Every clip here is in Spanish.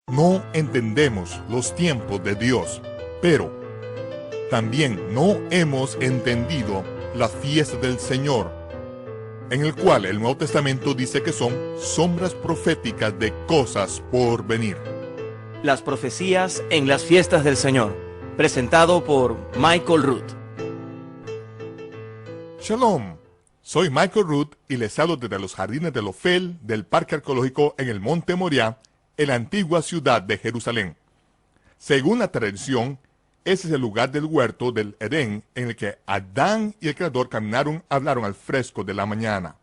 No entendemos los tiempos de Dios, pero también no hemos entendido la fiesta del Señor, en el cual el Nuevo Testamento dice que son sombras proféticas de cosas por venir. Las profecías en las fiestas del Señor, presentado por Michael Root. Shalom, soy Michael Root y les hablo desde los jardines de Ofel del Parque Arqueológico en el Monte Moriah, en la antigua ciudad de Jerusalén. Según la tradición, ese es el lugar del huerto del Edén en el que Adán y el Creador hablaron al fresco de la mañana.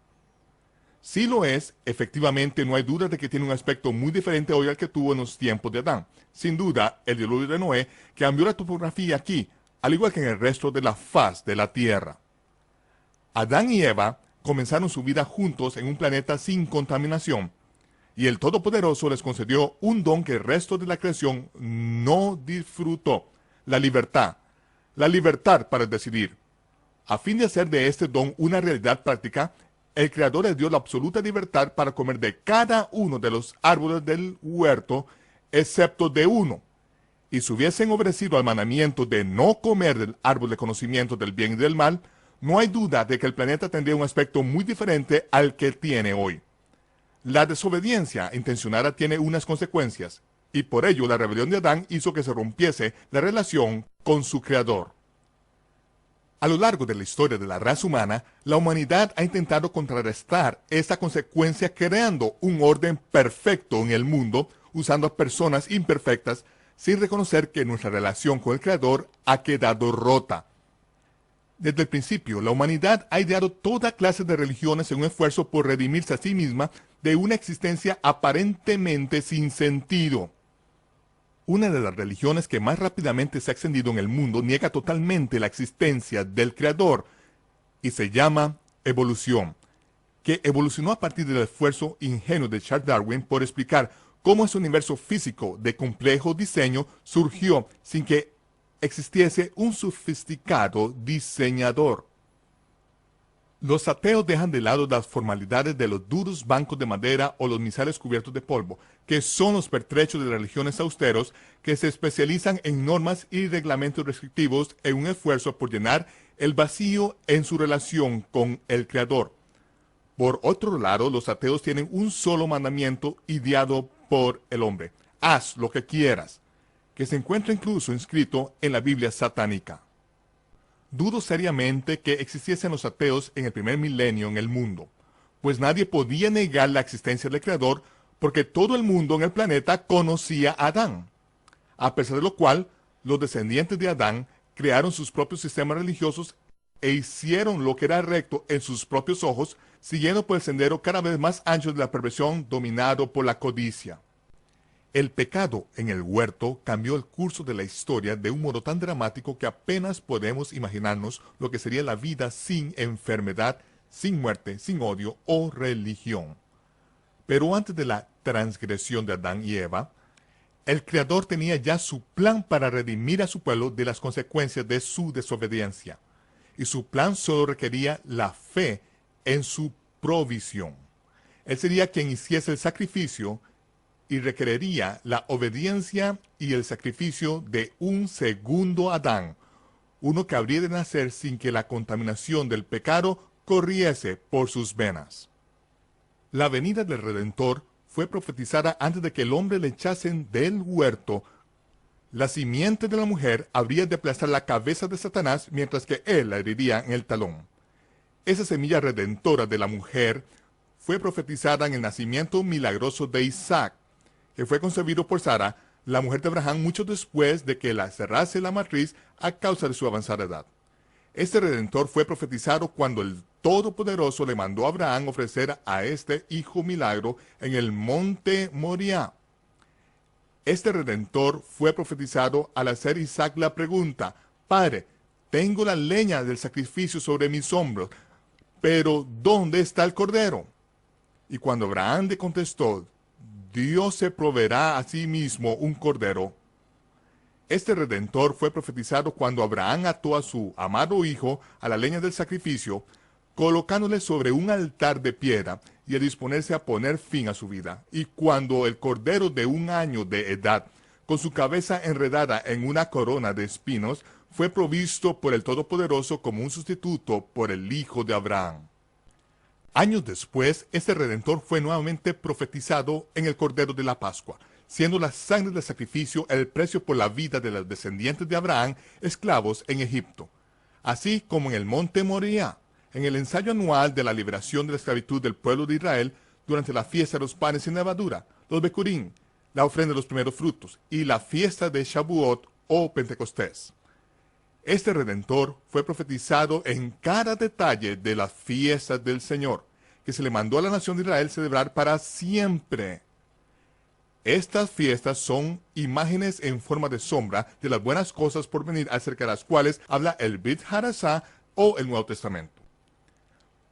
Si lo es, efectivamente no hay duda de que tiene un aspecto muy diferente hoy al que tuvo en los tiempos de Adán. Sin duda, el diluvio de Noé cambió la topografía aquí, al igual que en el resto de la faz de la tierra. Adán y Eva comenzaron su vida juntos en un planeta sin contaminación, y el Todopoderoso les concedió un don que el resto de la creación no disfrutó: la libertad para decidir. A fin de hacer de este don una realidad práctica, el Creador les dio la absoluta libertad para comer de cada uno de los árboles del huerto, excepto de uno. Y si hubiesen obedecido al mandamiento de no comer del árbol de conocimiento del bien y del mal, no hay duda de que el planeta tendría un aspecto muy diferente al que tiene hoy. La desobediencia intencionada tiene unas consecuencias, y por ello la rebelión de Adán hizo que se rompiese la relación con su Creador. A lo largo de la historia de la raza humana, la humanidad ha intentado contrarrestar esta consecuencia creando un orden perfecto en el mundo, usando a personas imperfectas, sin reconocer que nuestra relación con el Creador ha quedado rota. Desde el principio, la humanidad ha ideado toda clase de religiones en un esfuerzo por redimirse a sí misma de una existencia aparentemente sin sentido. Una de las religiones que más rápidamente se ha extendido en el mundo niega totalmente la existencia del Creador y se llama evolución, que evolucionó a partir del esfuerzo ingenuo de Charles Darwin por explicar cómo ese universo físico de complejo diseño surgió sin que existiese un sofisticado diseñador. Los ateos dejan de lado las formalidades de los duros bancos de madera o los misales cubiertos de polvo, que son los pertrechos de religiones austeros que se especializan en normas y reglamentos restrictivos en un esfuerzo por llenar el vacío en su relación con el Creador. Por otro lado, los ateos tienen un solo mandamiento ideado por el hombre: haz lo que quieras, que se encuentra incluso inscrito en la Biblia satánica. Dudo seriamente que existiesen los ateos en el primer milenio en el mundo, pues nadie podía negar la existencia del Creador porque todo el mundo en el planeta conocía a Adán. A pesar de lo cual, los descendientes de Adán crearon sus propios sistemas religiosos e hicieron lo que era recto en sus propios ojos, siguiendo por el sendero cada vez más ancho de la perversión dominado por la codicia. El pecado en el huerto cambió el curso de la historia de un modo tan dramático que apenas podemos imaginarnos lo que sería la vida sin enfermedad, sin muerte, sin odio o religión. Pero antes de la transgresión de Adán y Eva, el Creador tenía ya su plan para redimir a su pueblo de las consecuencias de su desobediencia. Y su plan solo requería la fe en su provisión. Él sería quien hiciese el sacrificio y requeriría la obediencia y el sacrificio de un segundo Adán, uno que habría de nacer sin que la contaminación del pecado corriese por sus venas. La venida del Redentor fue profetizada antes de que el hombre le echasen del huerto. La simiente de la mujer habría de aplastar la cabeza de Satanás, mientras que él la heriría en el talón. Esa semilla redentora de la mujer fue profetizada en el nacimiento milagroso de Isaac, que fue concebido por Sara, la mujer de Abraham, mucho después de que la cerrase la matriz a causa de su avanzada edad. Este Redentor fue profetizado cuando el Todopoderoso le mandó a Abraham ofrecer a este hijo milagro en el Monte Moriah. Este Redentor fue profetizado al hacer Isaac la pregunta: Padre, tengo la leña del sacrificio sobre mis hombros, pero ¿dónde está el cordero? Y cuando Abraham le contestó: Dios se proveerá a sí mismo un cordero. Este Redentor fue profetizado cuando Abraham ató a su amado hijo a la leña del sacrificio, colocándole sobre un altar de piedra, y a disponerse a poner fin a su vida. Y cuando el cordero de 1 año de edad, con su cabeza enredada en una corona de espinos, fue provisto por el Todopoderoso como un sustituto por el Hijo de Abraham. Años después, este Redentor fue nuevamente profetizado en el Cordero de la Pascua, siendo la sangre del sacrificio el precio por la vida de los descendientes de Abraham, esclavos en Egipto. Así como en el monte Moriah, en el ensayo anual de la liberación de la esclavitud del pueblo de Israel, durante la fiesta de los panes sin levadura, los Bekurim, la ofrenda de los primeros frutos, y la fiesta de Shavuot o Pentecostés. Este Redentor fue profetizado en cada detalle de las fiestas del Señor, que se le mandó a la nación de Israel celebrar para siempre. Estas fiestas son imágenes en forma de sombra de las buenas cosas por venir, acerca de las cuales habla el Brit Hadashah o el Nuevo Testamento.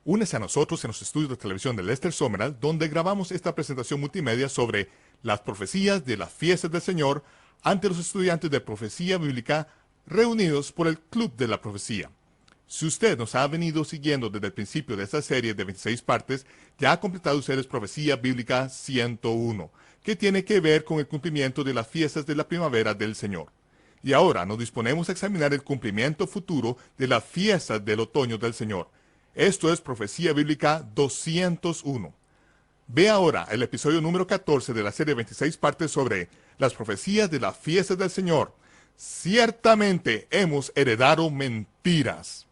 Únese a nosotros en los estudios de televisión de Lester Summerall, donde grabamos esta presentación multimedia sobre las profecías de las fiestas del Señor ante los estudiantes de profecía bíblica reunidos por el Club de la Profecía. Si usted nos ha venido siguiendo desde el principio de esta serie de 26 partes, ya ha completado ustedes Profecía Bíblica 101, que tiene que ver con el cumplimiento de las fiestas de la primavera del Señor. Y ahora nos disponemos a examinar el cumplimiento futuro de las fiestas del otoño del Señor. Esto es Profecía Bíblica 201. Ve ahora el episodio número 14 de la serie 26 partes sobre las profecías de las fiestas del Señor. Ciertamente hemos heredado mentiras.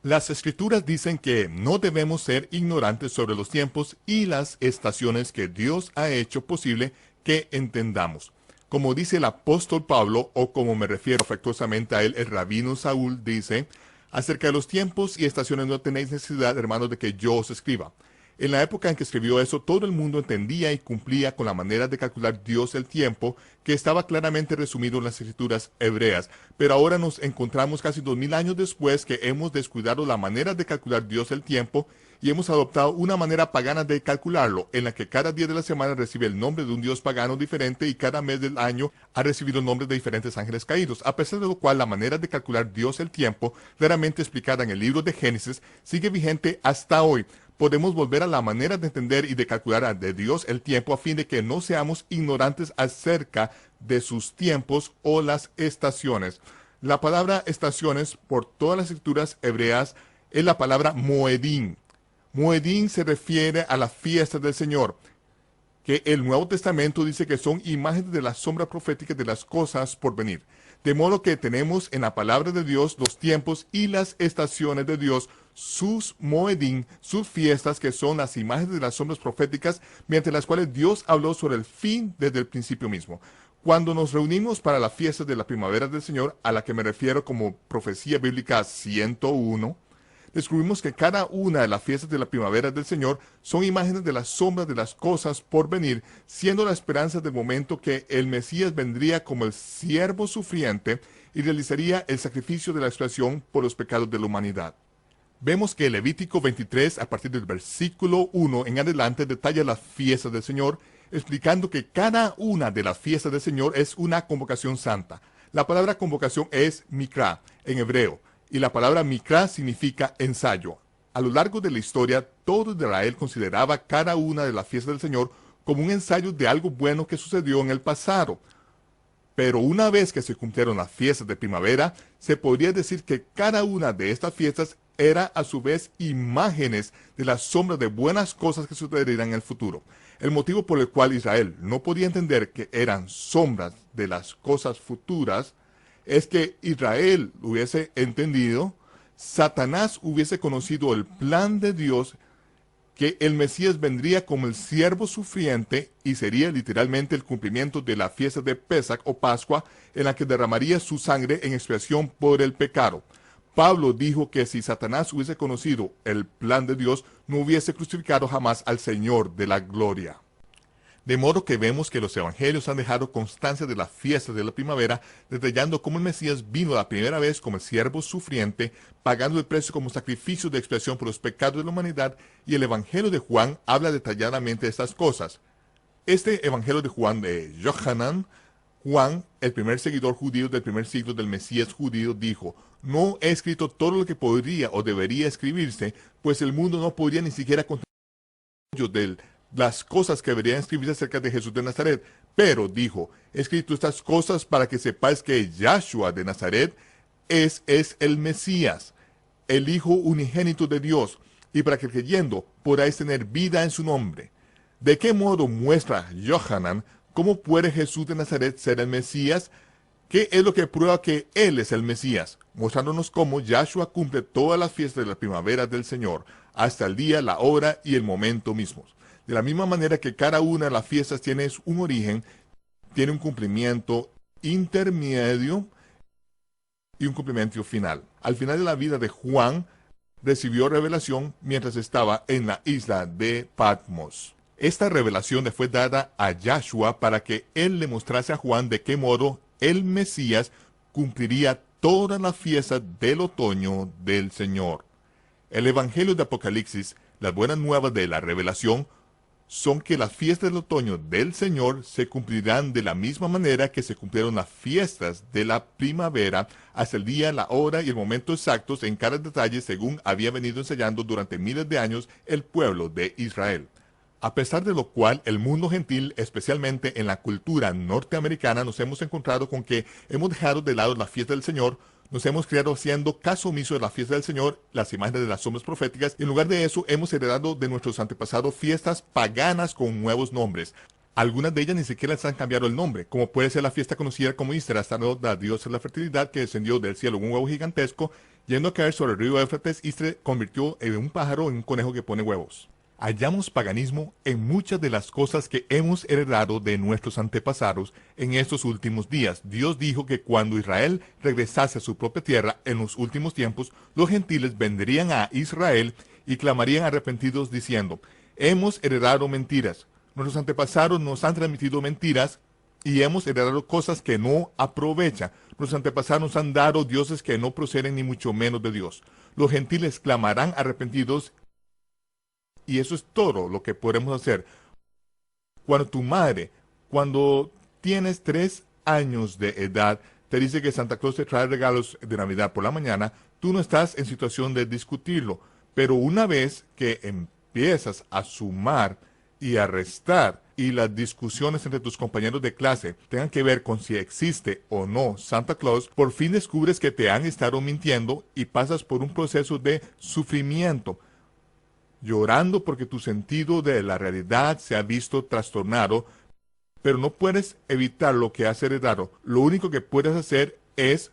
Las Escrituras dicen que no debemos ser ignorantes sobre los tiempos y las estaciones que Dios ha hecho posible que entendamos. Como dice el apóstol Pablo, o como me refiero afectuosamente a él, el rabino Saúl dice: acerca de los tiempos y estaciones no tenéis necesidad, hermanos, de que yo os escriba. En la época en que escribió eso, todo el mundo entendía y cumplía con la manera de calcular Dios el tiempo, que estaba claramente resumido en las escrituras hebreas. Pero ahora nos encontramos casi 2000 años después que hemos descuidado la manera de calcular Dios el tiempo y hemos adoptado una manera pagana de calcularlo, en la que cada día de la semana recibe el nombre de un dios pagano diferente y cada mes del año ha recibido nombres de diferentes ángeles caídos, a pesar de lo cual la manera de calcular Dios el tiempo, claramente explicada en el libro de Génesis, sigue vigente hasta hoy. Podemos volver a la manera de entender y de calcular de Dios el tiempo a fin de que no seamos ignorantes acerca de sus tiempos o las estaciones. La palabra estaciones por todas las escrituras hebreas es la palabra Moedim. Moedim se refiere a las fiestas del Señor, que el Nuevo Testamento dice que son imágenes de la sombra profética de las cosas por venir. De modo que tenemos en la palabra de Dios los tiempos y las estaciones de Dios, sus Moedim, sus fiestas, que son las imágenes de las sombras proféticas, mediante las cuales Dios habló sobre el fin desde el principio mismo. Cuando nos reunimos para la fiesta de la primavera del Señor, a la que me refiero como Profecía Bíblica 101, descubrimos que cada una de las fiestas de la primavera del Señor son imágenes de las sombras de las cosas por venir, siendo la esperanza del momento que el Mesías vendría como el siervo sufriente y realizaría el sacrificio de la expiación por los pecados de la humanidad. Vemos que Levítico 23, a partir del versículo 1 en adelante, detalla las fiestas del Señor, explicando que cada una de las fiestas del Señor es una convocación santa. La palabra convocación es mikra en hebreo, y la palabra mikra significa ensayo. A lo largo de la historia, todo Israel consideraba cada una de las fiestas del Señor como un ensayo de algo bueno que sucedió en el pasado. Pero una vez que se cumplieron las fiestas de primavera, se podría decir que cada una de estas fiestas era a su vez imágenes de la sombra de buenas cosas que sucederían en el futuro. El motivo por el cual Israel no podía entender que eran sombras de las cosas futuras es que Israel hubiese entendido, Satanás hubiese conocido el plan de Dios, que el Mesías vendría como el siervo sufriente y sería literalmente el cumplimiento de la fiesta de Pesach o Pascua, en la que derramaría su sangre en expiación por el pecado. Pablo dijo que si Satanás hubiese conocido el plan de Dios, no hubiese crucificado jamás al Señor de la gloria. De modo que vemos que los evangelios han dejado constancia de las fiestas de la primavera, detallando cómo el Mesías vino la primera vez como el siervo sufriente, pagando el precio como sacrificio de expiación por los pecados de la humanidad, y el evangelio de Juan habla detalladamente de estas cosas. Este evangelio de Juan de Yohanan Juan, el primer seguidor judío del primer siglo del Mesías judío, dijo: no he escrito todo lo que podría o debería escribirse, pues el mundo no podría ni siquiera contener de las cosas que deberían escribirse acerca de Jesús de Nazaret. Pero, dijo, he escrito estas cosas para que sepáis que Yahshua de Nazaret es el Mesías, el Hijo unigénito de Dios, y para que creyendo podáis tener vida en su nombre. ¿De qué modo muestra Yohanan cómo puede Jesús de Nazaret ser el Mesías? ¿Qué es lo que prueba que Él es el Mesías? Mostrándonos cómo Yahshua cumple todas las fiestas de la primavera del Señor, hasta el día, la hora y el momento mismos. De la misma manera que cada una de las fiestas tiene un origen, tiene un cumplimiento intermedio y un cumplimiento final. Al final de la vida de Juan, recibió revelación mientras estaba en la isla de Patmos. Esta revelación le fue dada a Yahshua para que él le mostrase a Juan de qué modo el Mesías cumpliría todas las fiestas del otoño del Señor. El Evangelio de Apocalipsis, las buenas nuevas de la revelación, son que las fiestas del otoño del Señor se cumplirán de la misma manera que se cumplieron las fiestas de la primavera, hasta el día, la hora y el momento exactos en cada detalle, según había venido enseñando durante miles de años el pueblo de Israel. A pesar de lo cual, el mundo gentil, especialmente en la cultura norteamericana, nos hemos encontrado con que hemos dejado de lado la fiesta del Señor, nos hemos criado haciendo caso omiso de la fiesta del Señor, las imágenes de las sombras proféticas, y en lugar de eso hemos heredado de nuestros antepasados fiestas paganas con nuevos nombres. Algunas de ellas ni siquiera les han cambiado el nombre, como puede ser la fiesta conocida como Easter, hasta la diosa de la fertilidad que descendió del cielo en un huevo gigantesco, yendo a caer sobre el río Éufrates y se convirtió en un pájaro, en un conejo que pone huevos. Hallamos paganismo en muchas de las cosas que hemos heredado de nuestros antepasados en estos últimos días. Dios dijo que cuando Israel regresase a su propia tierra en los últimos tiempos, los gentiles vendrían a Israel y clamarían arrepentidos diciendo: hemos heredado mentiras, nuestros antepasados nos han transmitido mentiras y hemos heredado cosas que no aprovechan. Nuestros antepasados nos han dado dioses que no proceden ni mucho menos de Dios. Los gentiles clamarán arrepentidos. Y eso es todo lo que podemos hacer. Cuando tu madre, cuando tienes 3 años de edad, te dice que Santa Claus te trae regalos de Navidad por la mañana, tú no estás en situación de discutirlo. Pero una vez que empiezas a sumar y a restar, y las discusiones entre tus compañeros de clase tengan que ver con si existe o no Santa Claus, por fin descubres que te han estado mintiendo y pasas por un proceso de sufrimiento, llorando porque tu sentido de la realidad se ha visto trastornado, pero no puedes evitar lo que has heredado. Lo único que puedes hacer es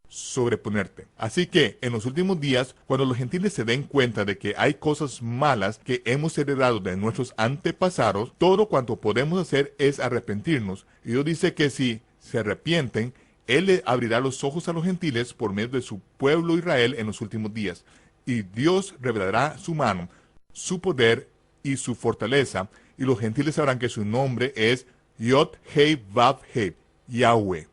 sobreponerte. Así que en los últimos días, cuando los gentiles se den cuenta de que hay cosas malas que hemos heredado de nuestros antepasados, todo cuanto podemos hacer es arrepentirnos. Y Dios dice que si se arrepienten, Él le abrirá los ojos a los gentiles por medio de su pueblo Israel en los últimos días. Y Dios revelará su mano, su poder y su fortaleza, y los gentiles sabrán que su nombre es Yod-Heh-Vav-Heh, Yahweh.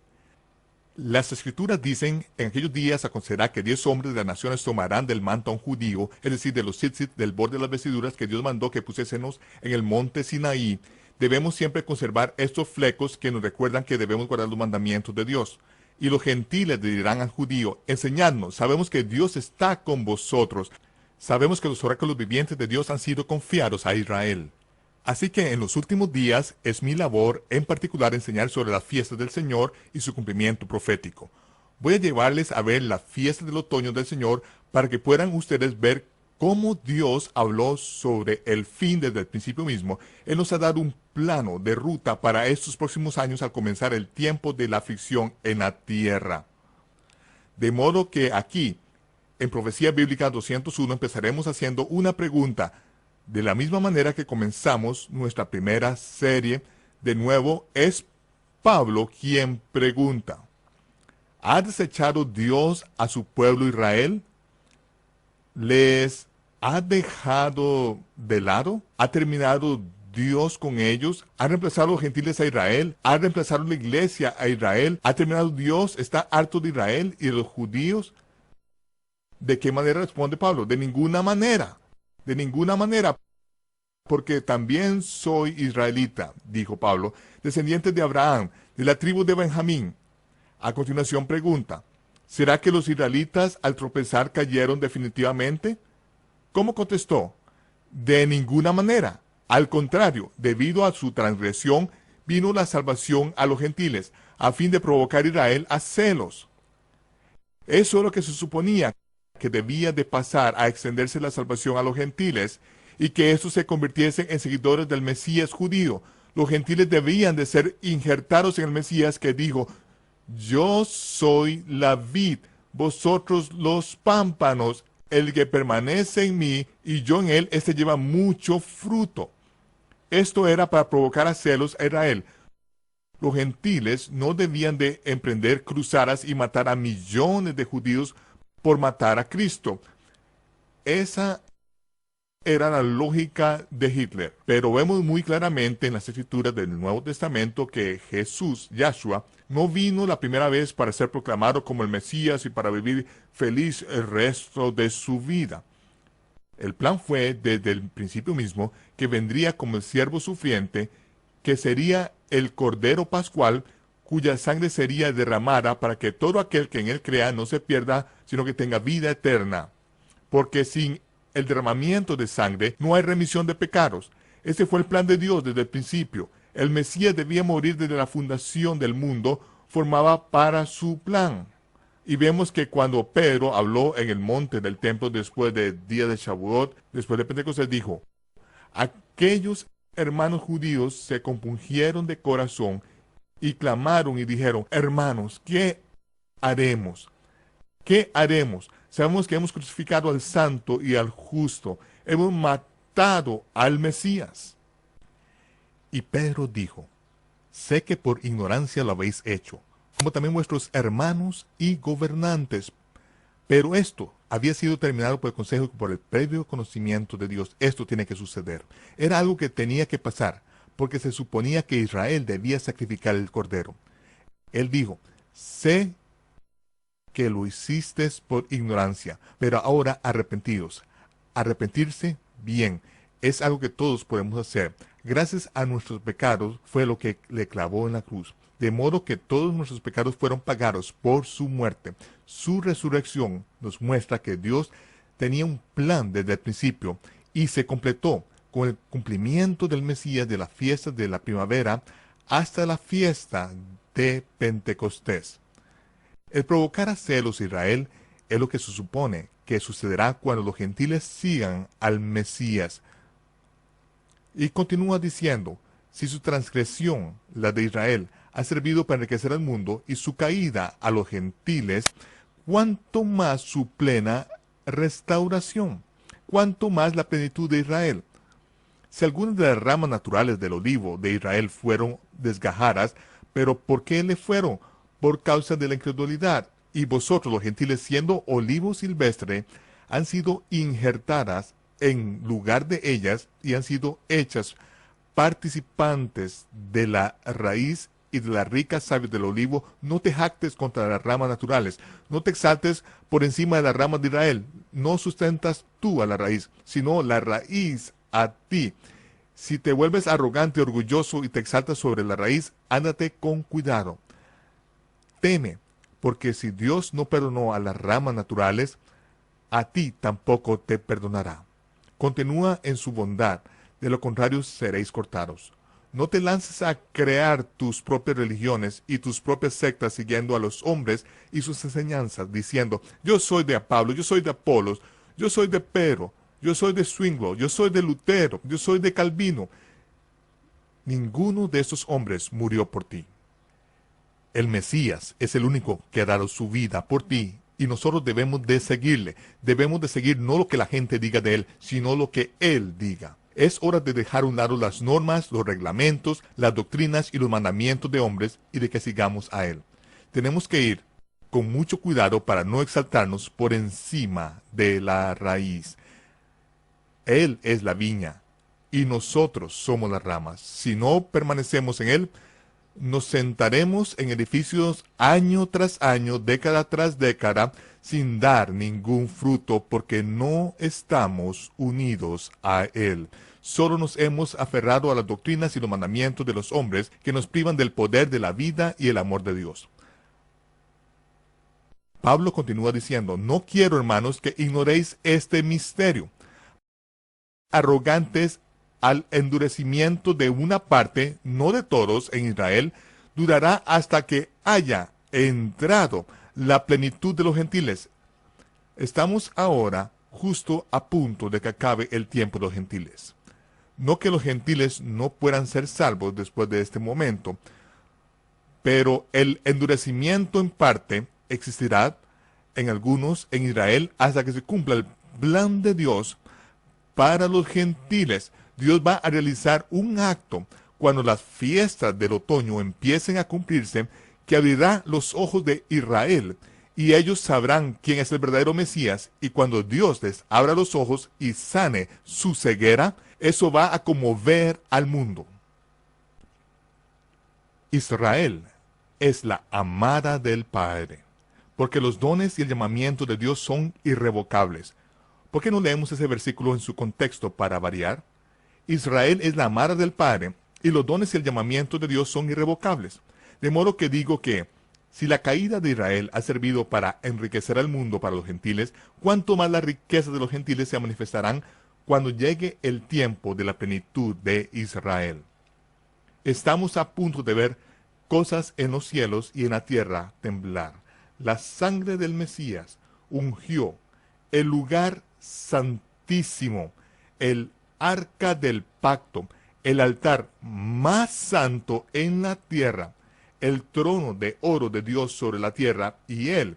Las escrituras dicen: en aquellos días acontecerá que 10 hombres de las naciones tomarán del manto a un judío, es decir, de los tzitzit, del borde de las vestiduras que Dios mandó que pusiésemos en el monte Sinaí. Debemos siempre conservar estos flecos que nos recuerdan que debemos guardar los mandamientos de Dios. Y los gentiles dirán al judío: enseñadnos, sabemos que Dios está con vosotros. Sabemos que los oráculos vivientes de Dios han sido confiados a Israel. Así que en los últimos días es mi labor en particular enseñar sobre las fiestas del Señor y su cumplimiento profético. Voy a llevarles a ver las fiestas del otoño del Señor para que puedan ustedes ver cómo Dios habló sobre el fin desde el principio mismo. Él nos ha dado un plano de ruta para estos próximos años al comenzar el tiempo de la aflicción en la tierra. De modo que aquí, en Profecía Bíblica 201, empezaremos haciendo una pregunta, de la misma manera que comenzamos nuestra primera serie. De nuevo, es Pablo quien pregunta: ¿ha desechado Dios a su pueblo Israel? ¿Les ha dejado de lado? ¿Ha terminado Dios con ellos? ¿Ha reemplazado a los gentiles a Israel? ¿Ha reemplazado la iglesia a Israel? ¿Ha terminado Dios? ¿Está harto de Israel y de los judíos? ¿De qué manera responde Pablo? De ninguna manera. De ninguna manera. Porque también soy israelita, dijo Pablo, descendiente de Abraham, de la tribu de Benjamín. A continuación pregunta, ¿será que los israelitas al tropezar cayeron definitivamente? ¿Cómo contestó? De ninguna manera. Al contrario, debido a su transgresión, vino la salvación a los gentiles, a fin de provocar a Israel a celos. Eso es lo que se suponía, que debía de pasar a extenderse la salvación a los gentiles, y que estos se convirtiesen en seguidores del Mesías judío. Los gentiles debían de ser injertados en el Mesías que dijo, yo soy la vid, vosotros los pámpanos, el que permanece en mí y yo en él, este lleva mucho fruto. Esto era para provocar a celos a Israel. Los gentiles no debían de emprender cruzadas y matar a millones de judíos por matar a Cristo. Esa era la lógica de Hitler. Pero vemos muy claramente en las escrituras del Nuevo Testamento que Jesús, Yahshua, no vino la primera vez para ser proclamado como el Mesías y para vivir feliz el resto de su vida. El plan fue desde el principio mismo que vendría como el siervo sufriente, que sería el Cordero Pascual, cuya sangre sería derramada para que todo aquel que en él crea no se pierda, sino que tenga vida eterna. Porque sin el derramamiento de sangre no hay remisión de pecados. Ese fue el plan de Dios desde el principio. El Mesías debía morir desde la fundación del mundo, formaba para su plan. Y vemos que cuando Pedro habló en el monte del templo después del día de Shavuot, después de Pentecostés, dijo, aquellos hermanos judíos se compungieron de corazón y clamaron y dijeron, hermanos, ¿qué haremos? ¿Qué haremos? Sabemos que hemos crucificado al santo y al justo, hemos matado al Mesías. Y Pedro dijo, sé que por ignorancia lo habéis hecho, como también vuestros hermanos y gobernantes. Pero esto había sido terminado por el consejo y por el previo conocimiento de Dios. Esto tiene que suceder. Era algo que tenía que pasar, porque se suponía que Israel debía sacrificar el cordero. Él dijo, sé que lo hiciste por ignorancia, pero ahora arrepentidos. Arrepentirse, bien, es algo que todos podemos hacer. Gracias a nuestros pecados fue lo que le clavó en la cruz. De modo que todos nuestros pecados fueron pagados por su muerte. Su resurrección nos muestra que Dios tenía un plan desde el principio y se completó con el cumplimiento del Mesías de la fiesta de la primavera hasta la fiesta de Pentecostés. El provocar a celos a Israel es lo que se supone que sucederá cuando los gentiles sigan al Mesías. Y continúa diciendo, si su transgresión, la de Israel, ha servido para enriquecer al mundo y su caída a los gentiles, cuánto más su plena restauración, cuánto más la plenitud de Israel. Si algunas de las ramas naturales del olivo de Israel fueron desgajadas, pero ¿por qué le fueron? Por causa de la incredulidad. Y vosotros, los gentiles, siendo olivo silvestre, han sido injertadas en lugar de ellas y han sido hechas participantes de la raíz y de la rica savia del olivo. No te jactes contra las ramas naturales, no te exaltes por encima de las ramas de Israel, no sustentas tú a la raíz, sino la raíz a ti. Si te vuelves arrogante, orgulloso y te exaltas sobre la raíz, ándate con cuidado. Teme, porque si Dios no perdonó a las ramas naturales, a ti tampoco te perdonará. Continúa en su bondad, de lo contrario seréis cortados. No te lances a crear tus propias religiones y tus propias sectas siguiendo a los hombres y sus enseñanzas, diciendo, yo soy de Pablo, yo soy de Apolos, yo soy de Pedro, yo soy de Zwinglio, yo soy de Lutero, yo soy de Calvino. Ninguno de estos hombres murió por ti. El Mesías es el único que ha dado su vida por ti y nosotros debemos de seguirle. Debemos de seguir no lo que la gente diga de él, sino lo que él diga. Es hora de dejar a un lado las normas, los reglamentos, las doctrinas y los mandamientos de hombres y de que sigamos a él. Tenemos que ir con mucho cuidado para no exaltarnos por encima de la raíz. Él es la viña y nosotros somos las ramas. Si no permanecemos en él, nos sentaremos en edificios año tras año, década tras década, sin dar ningún fruto porque no estamos unidos a él. solo nos hemos aferrado a las doctrinas y los mandamientos de los hombres que nos privan del poder de la vida y el amor de Dios. Pablo continúa diciendo, no quiero, hermanos, que ignoréis este misterio. Arrogantes al endurecimiento de una parte, no de todos, en Israel, durará hasta que haya entrado la plenitud de los gentiles. Estamos ahora justo a punto de que acabe el tiempo de los gentiles. No que los gentiles no puedan ser salvos después de este momento, pero el endurecimiento en parte existirá en algunos en Israel hasta que se cumpla el plan de Dios para los gentiles. Dios va a realizar un acto cuando las fiestas del otoño empiecen a cumplirse, que abrirá los ojos de Israel, y ellos sabrán quién es el verdadero Mesías, y cuando Dios les abra los ojos y sane su ceguera, eso va a conmover al mundo. Israel es la amada del Padre, porque los dones y el llamamiento de Dios son irrevocables. ¿Por qué no leemos ese versículo en su contexto para variar? Israel es la amada del Padre, y los dones y el llamamiento de Dios son irrevocables. De modo que digo que, si la caída de Israel ha servido para enriquecer al mundo para los gentiles, cuánto más las riquezas de los gentiles se manifestarán cuando llegue el tiempo de la plenitud de Israel. Estamos a punto de ver cosas en los cielos y en la tierra temblar. La sangre del Mesías ungió el lugar santísimo, el arca del pacto, el altar más santo en la tierra, el trono de oro de Dios sobre la tierra, y él,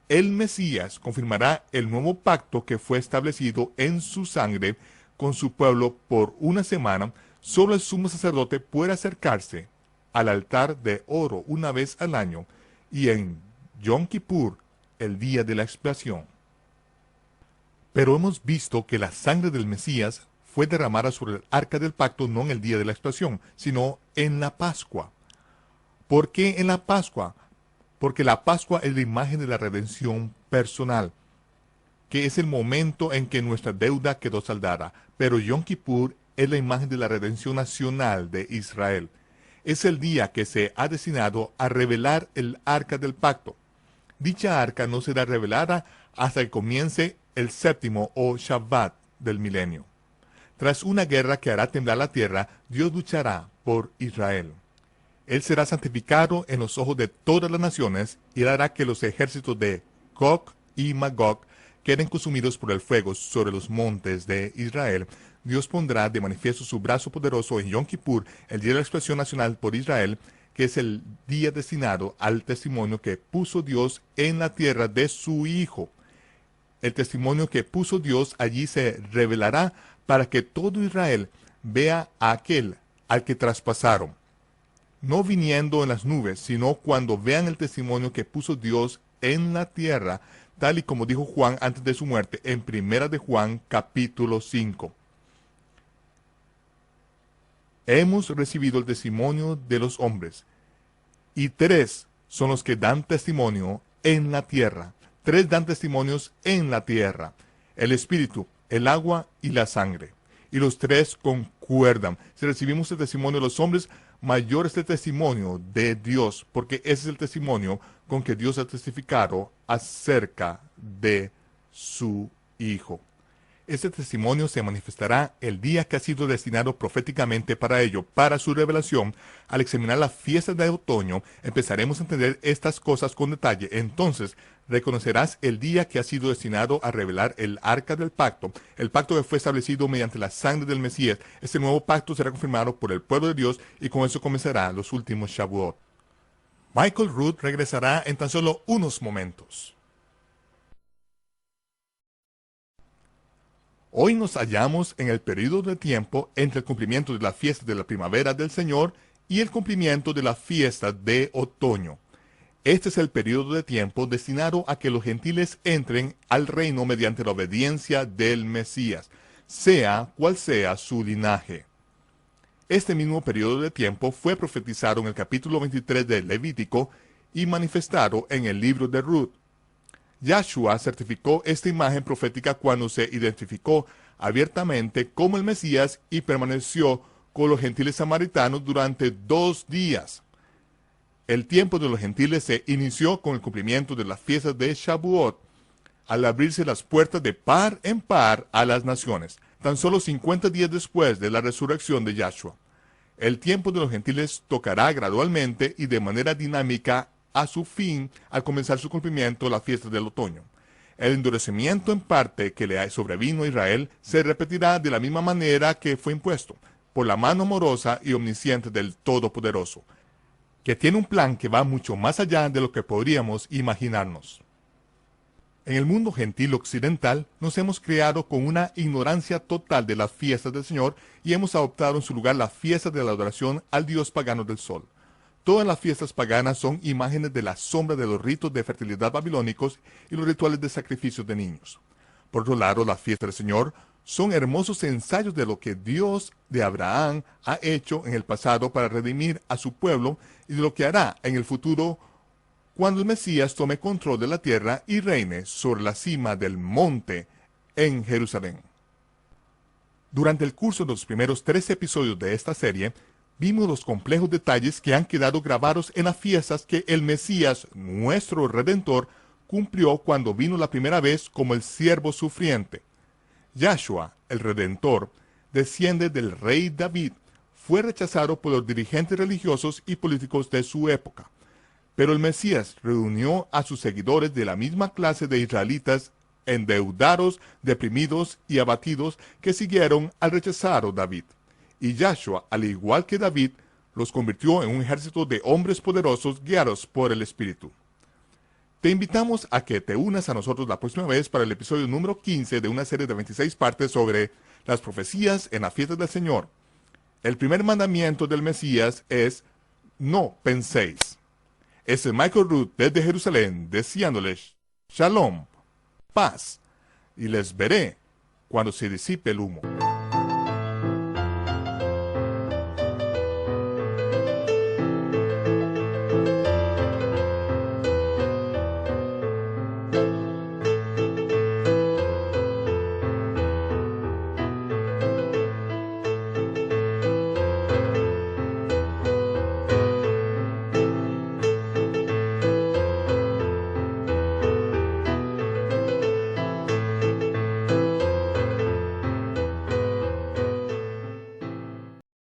el Mesías, confirmará el nuevo pacto que fue establecido en su sangre con su pueblo por una semana. Solo el sumo sacerdote puede acercarse al altar de oro una vez al año, y en Yom Kippur, el día de la expiación. Pero hemos visto que la sangre del Mesías fue derramada sobre el arca del pacto no en el día de la expiación, sino en la Pascua. ¿Por qué en la Pascua? Porque la Pascua es la imagen de la redención personal, que es el momento en que nuestra deuda quedó saldada. Pero Yom Kippur es la imagen de la redención nacional de Israel. Es el día que se ha destinado a revelar el arca del pacto. Dicha arca no será revelada hasta que comience el séptimo o Shabbat del milenio. Tras una guerra que hará temblar la tierra, Dios luchará por Israel. Él será santificado en los ojos de todas las naciones, y él hará que los ejércitos de Gog y Magog queden consumidos por el fuego sobre los montes de Israel. Dios pondrá de manifiesto su brazo poderoso en Yom Kippur, el día de la expiación nacional por Israel, que es el día destinado al testimonio que puso Dios en la tierra de su Hijo. El testimonio que puso Dios allí se revelará para que todo Israel vea a aquel al que traspasaron, no viniendo en las nubes, sino cuando vean el testimonio que puso Dios en la tierra, tal y como dijo Juan antes de su muerte en 1 de Juan capítulo 5. Hemos recibido el testimonio de los hombres, y 3 son los que dan testimonio en la tierra. 3 dan testimonios en la tierra: el Espíritu, el agua y la sangre. Y los 3 concuerdan. Si recibimos el testimonio de los hombres, mayor es el testimonio de Dios, porque ese es el testimonio con que Dios ha testificado acerca de su Hijo. Este testimonio se manifestará el día que ha sido destinado proféticamente para ello, para su revelación. Al examinar las fiestas de otoño, empezaremos a entender estas cosas con detalle. Entonces, reconocerás el día que ha sido destinado a revelar el arca del pacto, el pacto que fue establecido mediante la sangre del Mesías. Este nuevo pacto será confirmado por el pueblo de Dios, y con eso comenzarán los últimos Shavuot. Michael Root regresará en tan solo unos momentos. Hoy nos hallamos en el periodo de tiempo entre el cumplimiento de la fiesta de la primavera del Señor y el cumplimiento de la fiesta de otoño. Este es el periodo de tiempo destinado a que los gentiles entren al reino mediante la obediencia del Mesías, sea cual sea su linaje. Este mismo periodo de tiempo fue profetizado en el capítulo 23 de Levítico y manifestado en el libro de Ruth. Yahshua certificó esta imagen profética cuando se identificó abiertamente como el Mesías y permaneció con los gentiles samaritanos durante 2 días. El tiempo de los gentiles se inició con el cumplimiento de las fiestas de Shavuot, al abrirse las puertas de par en par a las naciones, tan solo 50 días después de la resurrección de Yahshua. El tiempo de los gentiles tocará gradualmente y de manera dinámica a su fin al comenzar su cumplimiento las fiestas del otoño. El endurecimiento en parte que le sobrevino a Israel se repetirá de la misma manera que fue impuesto, por la mano amorosa y omnisciente del Todopoderoso, que tiene un plan que va mucho más allá de lo que podríamos imaginarnos. En el mundo gentil occidental nos hemos creado con una ignorancia total de las fiestas del Señor y hemos adoptado en su lugar la fiesta de la adoración al dios pagano del sol. Todas las fiestas paganas son imágenes de la sombra de los ritos de fertilidad babilónicos y los rituales de sacrificios de niños. Por otro lado, las fiestas del Señor son hermosos ensayos de lo que Dios de Abraham ha hecho en el pasado para redimir a su pueblo y de lo que hará en el futuro cuando el Mesías tome control de la tierra y reine sobre la cima del monte en Jerusalén. Durante el curso de los primeros 3 episodios de esta serie, vimos los complejos detalles que han quedado grabados en las fiestas que el Mesías, nuestro Redentor, cumplió cuando vino la primera vez como el siervo sufriente. Yahshua, el Redentor, desciende del rey David, fue rechazado por los dirigentes religiosos y políticos de su época. Pero el Mesías reunió a sus seguidores de la misma clase de israelitas endeudados, deprimidos y abatidos que siguieron al rechazado David. Y Yahshua, al igual que David, los convirtió en un ejército de hombres poderosos guiados por el Espíritu. Te invitamos a que te unas a nosotros la próxima vez para el episodio número 15 de una serie de 26 partes sobre las profecías en las fiestas del Señor. El primer mandamiento del Mesías es: no penséis. Este es Michael Root desde Jerusalén, deseándoles Shalom, paz, y les veré cuando se disipe el humo.